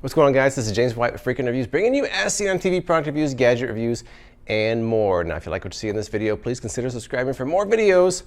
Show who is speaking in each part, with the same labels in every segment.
Speaker 1: What's going on, guys? This is James White with Freakin' Reviews, bringing you as seen on TV product reviews, gadget reviews, and more. Now, if you like what you see in this video, please consider subscribing for more videos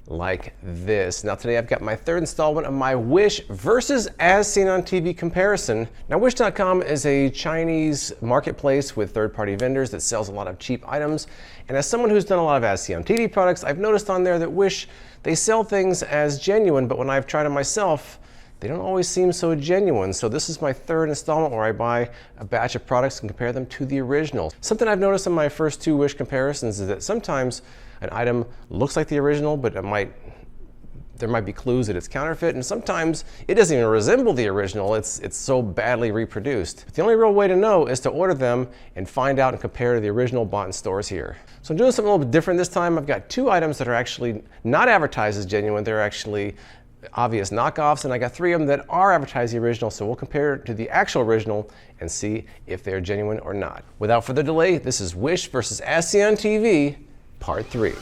Speaker 1: like this. Now, today I've got my third installment of my Wish versus as seen on TV comparison. Now, Wish.com is a Chinese marketplace with third-party vendors that sells a lot of cheap items. And as someone who's done a lot of as seen on TV products, I've noticed on there that Wish, they sell things as genuine, but when I've tried them myself, they don't always seem so genuine. So this is my third installment where I buy a batch of products and compare them to the original. Something I've noticed in my first two Wish comparisons is that sometimes an item looks like the original, but there might be clues that it's counterfeit, and sometimes it doesn't even resemble the original. It's so badly reproduced. But the only real way to know is to order them and find out and compare to the original bought in stores here. So I'm doing something a little bit different this time. I've got two items that are actually not advertised as genuine. They're actually obvious knockoffs, and I got three of them that are advertised the original, so we'll compare it to the actual original and see if they're genuine or not. Without further delay, this is Wish versus as seen on TV, Part 3.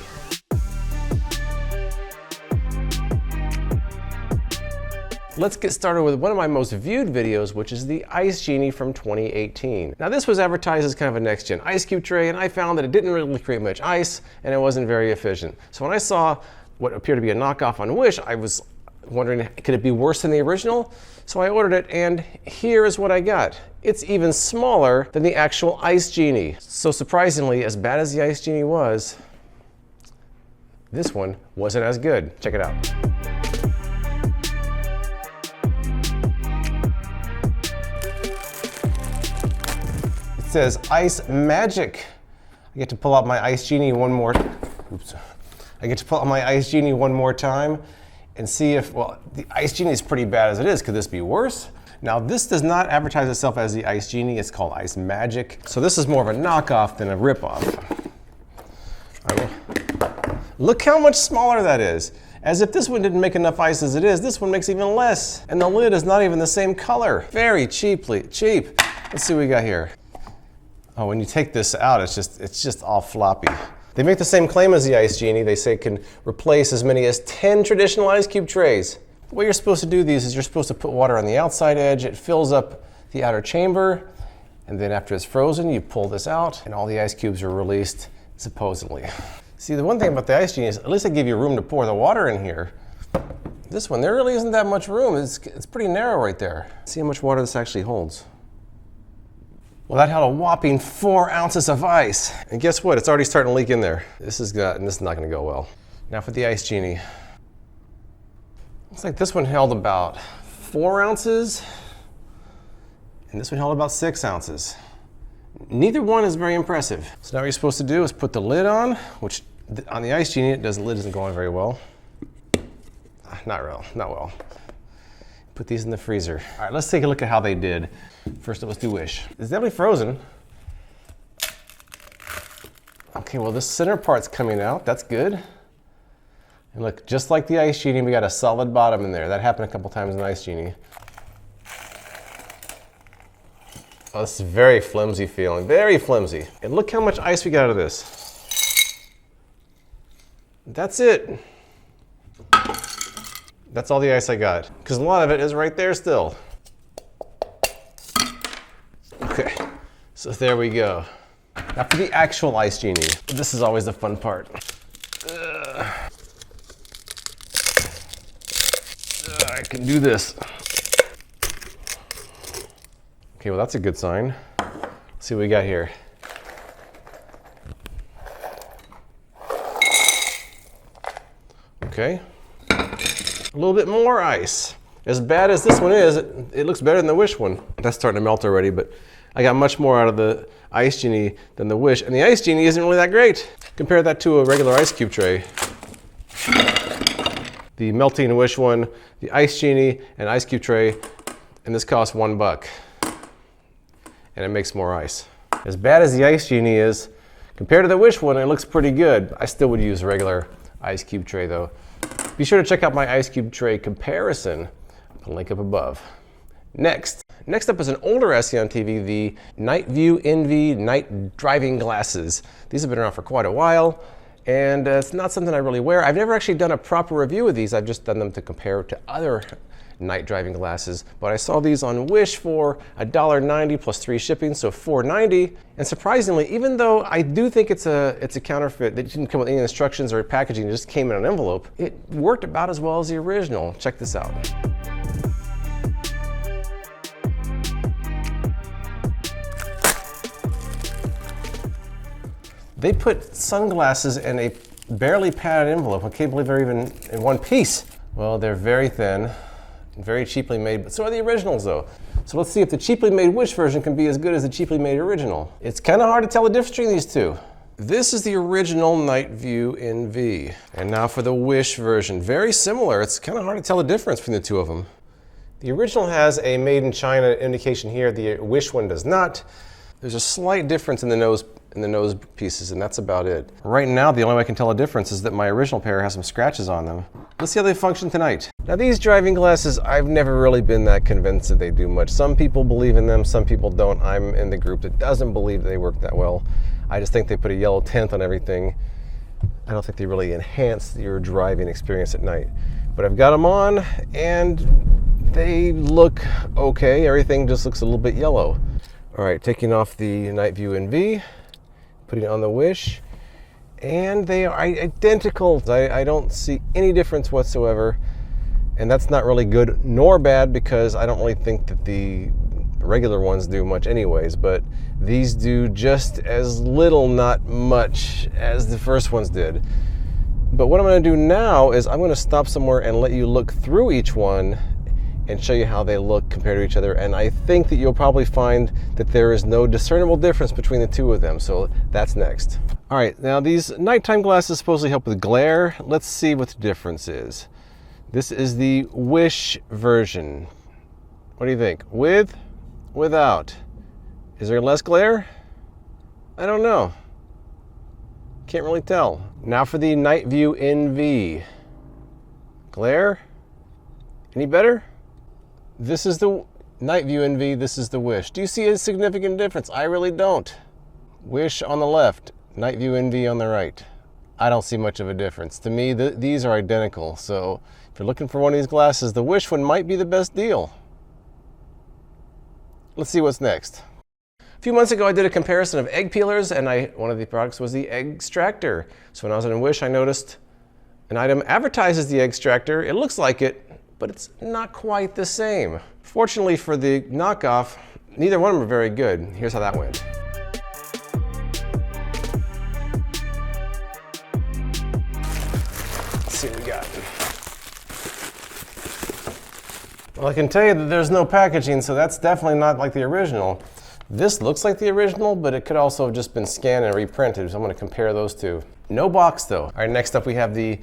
Speaker 1: Let's get started with one of my most viewed videos, which is the Ice Genie from 2018. Now, this was advertised as kind of a next-gen ice cube tray, and I found that it didn't really create much ice, and it wasn't very efficient. So when I saw what appeared to be a knockoff on Wish, I was wondering, could it be worse than the original? So I ordered it, and here is what I got. It's even smaller than the actual Ice Genie. So surprisingly, as bad as the Ice Genie was, this one wasn't as good. Check it out. It says Ice Magic. I get to pull out my Ice Genie one more. I get to pull out my Ice Genie one more time and see if, well, the Ice Genie is pretty bad as it is. Could this be worse? Now, this does not advertise itself as the Ice Genie. It's called Ice Magic. So this is more of a knockoff than a ripoff. Look how much smaller that is. As if this one didn't make enough ice as it is, this one makes even less. And the lid is not even the same color. Very cheap. Let's see what we got here. Oh, when you take this out, it's just all floppy. They make the same claim as the Ice Genie. They say it can replace as many as 10 traditional ice cube trays. The way you're supposed to do these is you're supposed to put water on the outside edge. It fills up the outer chamber, and then after it's frozen, you pull this out, and all the ice cubes are released, supposedly. See, the one thing about the Ice Genie is at least they give you room to pour the water in here. This one, there really isn't that much room. It's pretty narrow right there. See how much water this actually holds. Well, that held a whopping 4 ounces of ice. And guess what? It's already starting to leak in there. This is not going to go well. Now for the Ice Genie. Looks like this one held about 4 ounces, and this one held about 6 ounces. Neither one is very impressive. So now what you're supposed to do is put the lid on, which on the Ice Genie, the lid isn't going very well. Not well. Put these in the freezer. All right, let's take a look at how they did. First, let's do Wish. It's definitely frozen. Okay, well, this center part's coming out. That's good. And look, just like the Ice Genie, we got a solid bottom in there. That happened a couple times in the Ice Genie. Oh, this is very flimsy feeling, very flimsy. And look how much ice we got out of this. That's it. That's all the ice I got, because a lot of it is right there still. Okay, so there we go. Now for the actual Ice Genie. This is always the fun part. I can do this. Okay, well, that's a good sign. Let's see what we got here. Okay. A little bit more ice. As bad as this one is, it looks better than the Wish one. That's starting to melt already, but I got much more out of the Ice Genie than the Wish, and the Ice Genie isn't really that great. Compare that to a regular ice cube tray. The melting Wish one, the Ice Genie, and ice cube tray, and this costs $1. And it makes more ice. As bad as the Ice Genie is, compared to the Wish one, it looks pretty good. I still would use a regular ice cube tray though. Be sure to check out my ice cube tray comparison. I'll link up above. Next up is an older as seen on TV, the Night View Envy night driving glasses. These have been around for quite a while, and it's not something I really wear. I've never actually done a proper review of these. I've just done them to compare to other night driving glasses, but I saw these on Wish for $1.90 plus 3 shipping, so $4.90. And surprisingly, even though I do think it's a counterfeit that didn't come with any instructions or packaging, it just came in an envelope, it worked about as well as the original. Check this out. They put sunglasses in a barely padded envelope. I can't believe they're even in one piece. Well, they're very thin, very cheaply made, but so are the originals though. So let's see if the cheaply made Wish version can be as good as the cheaply made original. It's kind of hard to tell the difference between these two. This is the original Night View NV. And now for the Wish version. Very similar. It's kind of hard to tell the difference between the two of them. The original has a made in China indication here. The Wish one does not. There's a slight difference in the nose pieces, and that's about it. Right now, the only way I can tell a difference is that my original pair has some scratches on them. Let's see how they function tonight. Now these driving glasses, I've never really been that convinced that they do much. Some people believe in them, some people don't. I'm in the group that doesn't believe they work that well. I just think they put a yellow tint on everything. I don't think they really enhance your driving experience at night. But I've got them on, and they look okay. Everything just looks a little bit yellow. All right, taking off the Night View NV, putting it on the Wish, and they are identical. I don't see any difference whatsoever, and that's not really good nor bad because I don't really think that the regular ones do much anyways, but these do just as little, not much, as the first ones did. But what I'm going to do now is I'm going to stop somewhere and let you look through each one and show you how they look compared to each other. And I think that you'll probably find that there is no discernible difference between the two of them. So that's next. All right, now these nighttime glasses supposedly help with glare. Let's see what the difference is. This is the Wish version. What do you think? With, without? Is there less glare? I don't know. Can't really tell. Now for the Night View NV. Glare? Any better? This is the Night View NV, this is the Wish. Do you see a significant difference? I really don't. Wish on the left, Night View NV on the right. I don't see much of a difference. To me, these are identical. So if you're looking for one of these glasses, the Wish one might be the best deal. Let's see what's next. A few months ago, I did a comparison of egg peelers, and one of the products was the Eggstractor. So when I was in Wish, I noticed an item advertises the Eggstractor. It looks like it, but it's not quite the same. Fortunately for the knockoff, neither one of them are very good. Here's how that went. Let's see what we got. Well, I can tell you that there's no packaging, so that's definitely not like the original. This looks like the original, but it could also have just been scanned and reprinted, so I'm gonna compare those two. No box though. All right, next up we have the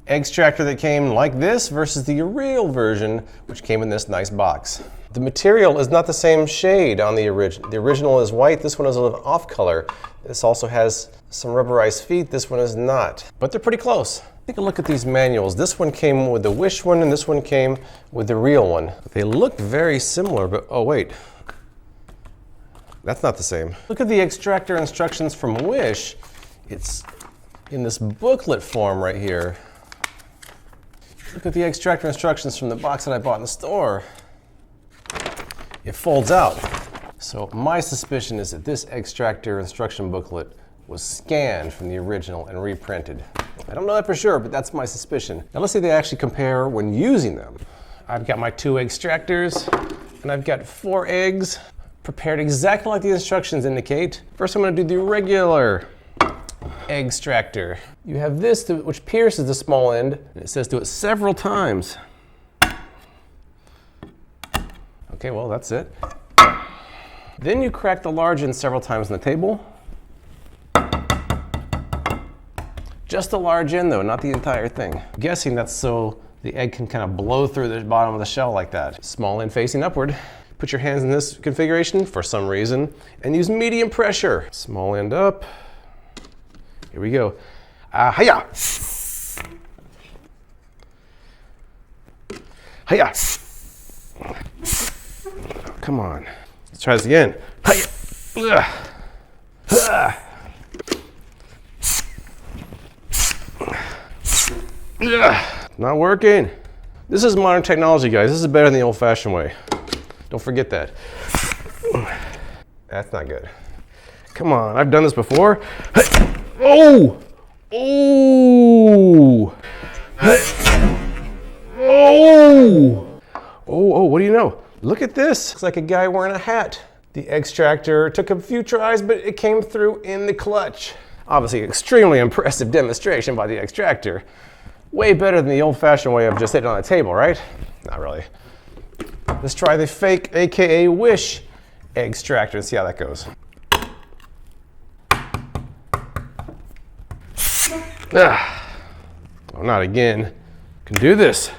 Speaker 1: Eggstractor that came like this versus the real version, which came in this nice box. The material is not the same shade on the original. The original is white, this one is an off color. This also has some rubberized feet, this one is not, but they're pretty close. Take a look at these manuals. This one came with the Wish one and this one came with the real one. They look very similar, but oh wait, that's not the same. Look at the Eggstractor instructions from Wish. It's in this booklet form right here. Look at the Eggstractor instructions from the box that I bought in the store. It folds out. So my suspicion is that this Eggstractor instruction booklet was scanned from the original and reprinted. I don't know that for sure, but that's my suspicion. Now let's see if they actually compare when using them. I've got my 2 Eggstractors, and I've got 4 eggs prepared exactly like the instructions indicate. First I'm going to do the regular Eggstractor. You have this which pierces the small end, and it says do it several times. Okay, well that's it. Then you crack the large end several times on the table. Just the large end though, not the entire thing. I'm guessing that's so the egg can kind of blow through the bottom of the shell like that. Small end facing upward. Put your hands in this configuration for some reason and use medium pressure. Small end up. Here we go. Hiya! Hiya! Oh, come on. Let's try this again. Hiya! Not working. This is modern technology, guys. This is better than the old-fashioned way. Don't forget that. That's not good. Come on, I've done this before. Oh! Oh! Oh! Oh, what do you know? Look at this. Looks like a guy wearing a hat. The Eggstractor took a few tries, but it came through in the clutch. Obviously, extremely impressive demonstration by the Eggstractor. Way better than the old-fashioned way of just hitting on a table, right? Not really. Let's try the fake, AKA Wish Eggstractor and see how that goes. Oh, not again. Can do this.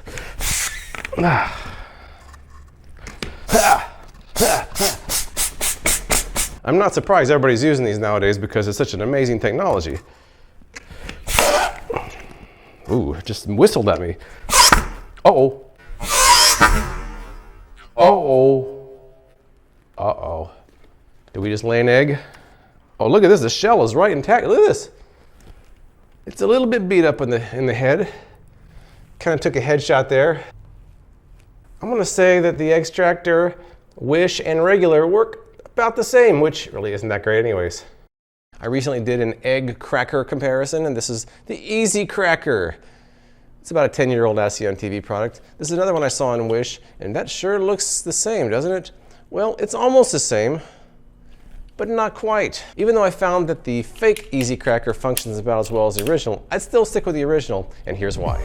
Speaker 1: I'm not surprised everybody's using these nowadays because it's such an amazing technology. Ooh, just whistled at me. Uh-oh. Uh-oh. Uh-oh. Did we just lay an egg? Oh, look at this. The shell is right intact. Look at this. It's a little bit beat up in the head. Kind of took a headshot there. I'm going to say that the Eggstractor, Wish, and regular work about the same, which really isn't that great anyways. I recently did an egg cracker comparison, and this is the Easy Cracker. It's about a 10-year-old ASEAN TV product. This is another one I saw in Wish, and that sure looks the same, doesn't it? Well, it's almost the same, but not quite. Even though I found that the fake Easy Cracker functions about as well as the original, I'd still stick with the original, and here's why.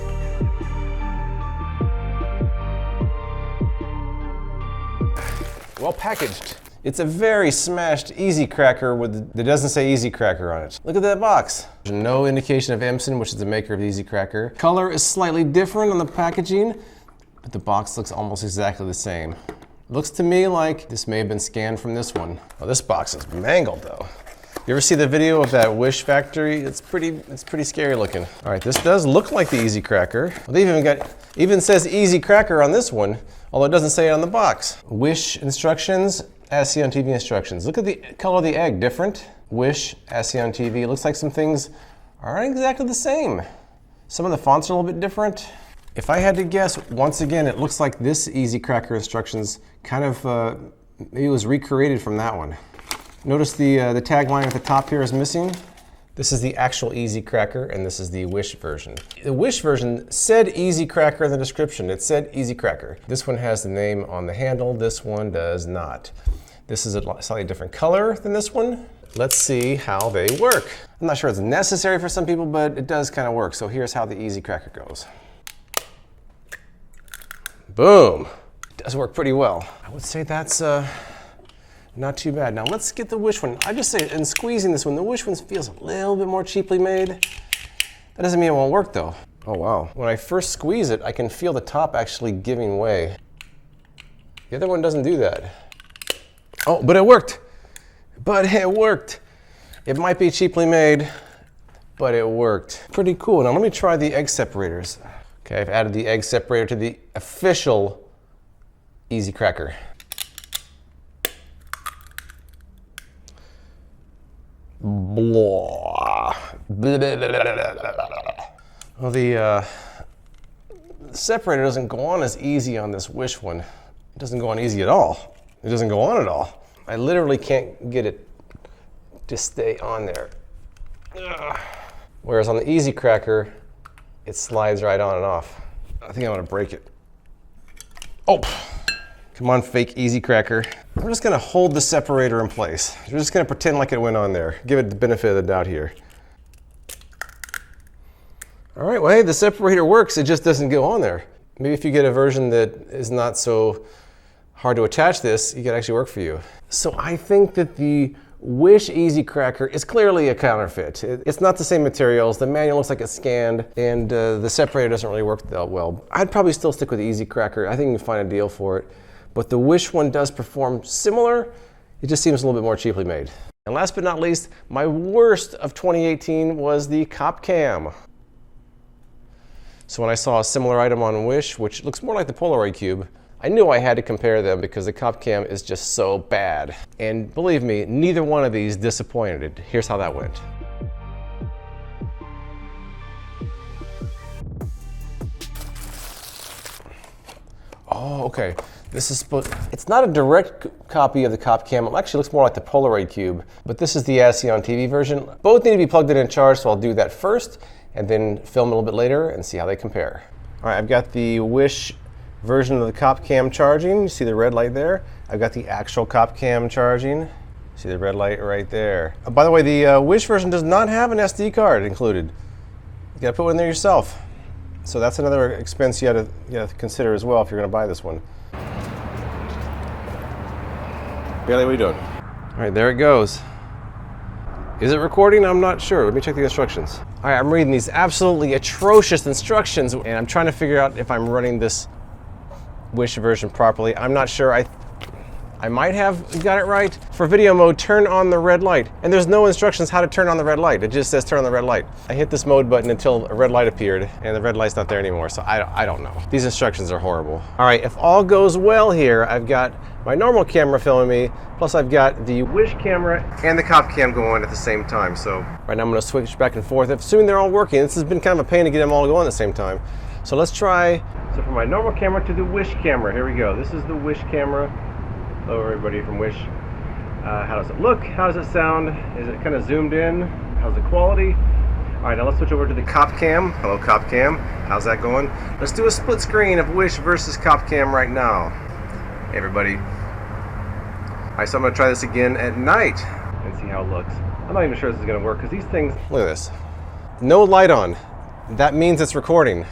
Speaker 1: Well packaged. It's a very smashed Easy Cracker that doesn't say Easy Cracker on it. Look at that box. There's no indication of Emson, which is the maker of the Easy Cracker. Color is slightly different on the packaging, but the box looks almost exactly the same. Looks to me like this may have been scanned from this one. Oh, this box is mangled though. You ever see the video of that Wish factory? It's pretty scary looking. All right, this does look like the Easy Cracker. Well, they even says Easy Cracker on this one, although it doesn't say it on the box. Wish instructions, ASEAN TV instructions. Look at the color of the egg, different. Wish, ASEAN TV. It looks like some things aren't exactly the same. Some of the fonts are a little bit different. If I had to guess, once again, it looks like this Easy Cracker instructions kind of, maybe it was recreated from that one. Notice the tagline at the top here is missing. This is the actual Easy Cracker, and this is the Wish version. The Wish version said Easy Cracker in the description. It said Easy Cracker. This one has the name on the handle. This one does not. This is a slightly different color than this one. Let's see how they work. I'm not sure it's necessary for some people, but it does kind of work. So here's how the Easy Cracker goes. Boom. It does work pretty well. I would say that's not too bad. Now let's get the Wish one. I just say, in squeezing this one, the Wish one feels a little bit more cheaply made. That doesn't mean it won't work though. Oh wow. When I first squeeze it, I can feel the top actually giving way. The other one doesn't do that. Oh, but it worked. But it worked. It might be cheaply made, but it worked. Pretty cool. Now let me try the egg separators. Okay, I've added the egg separator to the official Easy Cracker. Blah. Well, the separator doesn't go on as easy on this Wish one. It doesn't go on easy at all. It doesn't go on at all. I literally can't get it to stay on there. Whereas on the Easy Cracker, it slides right on and off. I think I'm gonna break it. Oh, come on, fake Easy Cracker. We're just gonna hold the separator in place. We're just gonna pretend like it went on there. Give it the benefit of the doubt here. All right, well, hey, the separator works, it just doesn't go on there. Maybe if you get a version that is not so hard to attach this, it could actually work for you. So I think that the Wish Easy Cracker is clearly a counterfeit. It's not the same materials, the manual looks like it's scanned, and the separator doesn't really work that well. I'd probably still stick with the Easy Cracker. I think you can find a deal for it. But the Wish one does perform similar, it just seems a little bit more cheaply made. And last but not least, my worst of 2018 was the Cop Cam. So when I saw a similar item on Wish, which looks more like the Polaroid Cube, I knew I had to compare them because the Cop Cam is just so bad. And believe me, neither one of these disappointed. Here's how that went. Oh, okay. This is supposed, it's not a direct copy of the CopCam. It actually looks more like the Polaroid Cube, but this is the As Seen on TV version. Both need to be plugged in and charged, so I'll do that first and then film a little bit later and see how they compare. All right, I've got the Wish version of the CopCam charging. You see the red light there? I've got the actual CopCam charging. See the red light right there. Oh, by the way, the Wish version does not have an SD card included. You gotta put one in there yourself. So that's another expense you gotta consider as well if you're gonna buy this one. Bailey, what are you doing? All right, there it goes. Is it recording? I'm not sure. Let me check the instructions. All right, I'm reading these absolutely atrocious instructions, and I'm trying to figure out if I'm running this Wish version properly. I'm not sure. I might have got it right. For video mode, turn on the red light. And there's no instructions how to turn on the red light. It just says turn on the red light. I hit this mode button until a red light appeared, and the red light's not there anymore, so I don't know. These instructions are horrible. All right, if all goes well here, I've got my normal camera filming me, plus I've got the Wish camera and the CopCam going at the same time. So right now I'm gonna switch back and forth, assuming they're all working. This has been kind of a pain to get them all going at the same time. So let's try, so from my normal camera to the Wish camera, here we go. This is the Wish camera. Hello everybody from Wish. How does it look? How does it sound? Is it kind of zoomed in? How's the quality? All right, now let's switch over to the CopCam. Hello CopCam, how's that going? Let's do a split screen of Wish versus CopCam right now. Hey everybody. All right, so I'm gonna try this again at night and see how it looks. I'm not even sure this is gonna work because these things, look at this. No light on. That means it's recording.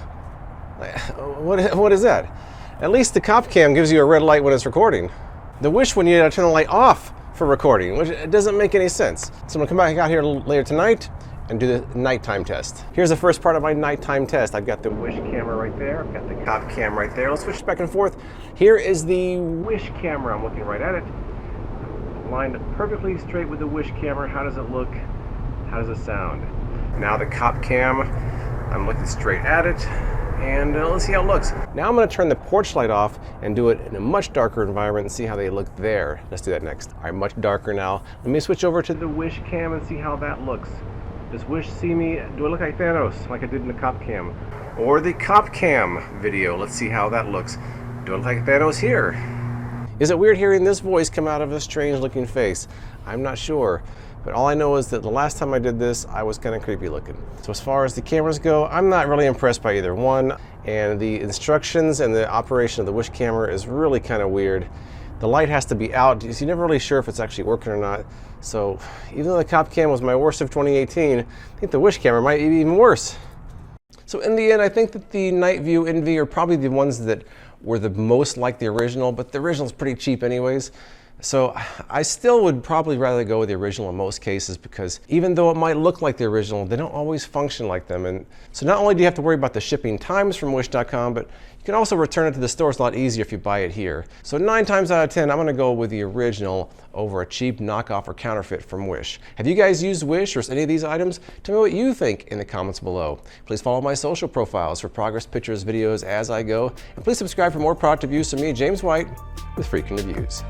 Speaker 1: What is that? At least the CopCam gives you a red light when it's recording. The Wish one, you gotta turn the light off for recording, which it doesn't make any sense. So I'm gonna come back out here a little later tonight and do the nighttime test. Here's the first part of my nighttime test. I've got the Wish camera right there. I've got the CopCam right there. Let's switch back and forth. Here is the Wish camera. I'm looking right at it. Lined perfectly straight with the Wish camera. How does it look? How does it sound? Now the CopCam, I'm looking straight at it. And let's see how it looks. Now I'm gonna turn the porch light off and do it in a much darker environment and see how they look there. Let's do that next. All right, much darker now. Let me switch over to the Wish cam and see how that looks. Does Wish see me? Do I look like Thanos, like I did in the CopCam? Or the CopCam video, let's see how that looks. Do I look like Thanos here? Is it weird hearing this voice come out of a strange looking face? I'm not sure. But all I know is that the last time I did this, I was kind of creepy looking. So as far as the cameras go, I'm not really impressed by either one. And the instructions and the operation of the Wish camera is really kind of weird. The light has to be out, so you're never really sure if it's actually working or not. So even though the CopCam was my worst of 2018, I think the Wish camera might be even worse. So in the end, I think that the Night View Envy are probably the ones that were the most like the original, but the original is pretty cheap anyways. So I still would probably rather go with the original in most cases because even though it might look like the original, they don't always function like them. And so not only do you have to worry about the shipping times from Wish.com, but you can also return it to the store. It's a lot easier if you buy it here. So 9 times out of 10, I'm gonna go with the original over a cheap knockoff or counterfeit from Wish. Have you guys used Wish or any of these items? Tell me what you think in the comments below. Please follow my social profiles for progress pictures, videos as I go. And please subscribe for more product reviews from me, James White, with Freakin' Reviews.